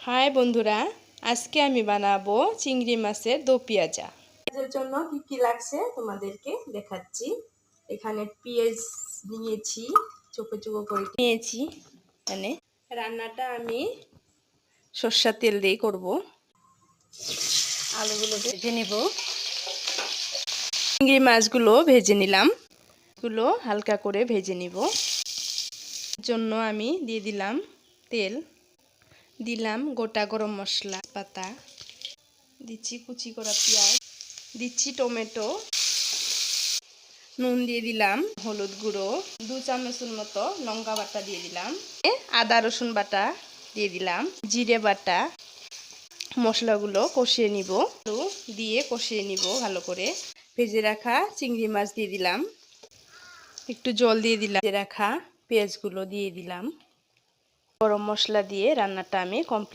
High বন্ধুরা, আজকে আমি বানাবো চিংড়ি মাছের দো পেঁয়াজা। এর জন্য কি কি লাগছে তোমাদেরকে দেখাচ্ছি। এখানে পেঁয়াজ নিয়েছি, চোখো চোখো করে নিয়েছি। এখানে রান্নাটা আমি সরষের তেল দিয়ে করব। আলুগুলো ভেজে নেব, চিংড়ি মাছগুলো ভেজে নিলাম, এগুলো হালকা করে ভেজে নিব। জন্য আমি দিয়ে দিলাম তেল, দিলাম গোটা গরম মশলা পাতা, দিচ্ছি কুচি করা পেঁয়াজ, দিচ্ছি টমেটো, নুন দিয়ে দিলাম, হলুদ গুঁড়ো, 2 চামচের মতো লঙ্কা বাটা দিয়ে দিলাম, আদা রসুন বাটা দিয়ে দিলাম, জিরে বাটা। মশলাগুলো কষিয়ে নিব, আলু দিয়ে কষিয়ে নিব ভালো করে। ভেজে রাখা চিংড়ি মাছ দিয়ে দিলাম, একটু জল দিয়ে দিলাম, ভেজে রাখা পেঁয়াজগুলো দিয়ে দিলাম। গরম মশলা দিয়ে রান্নাটা আমি কমপ্লিট।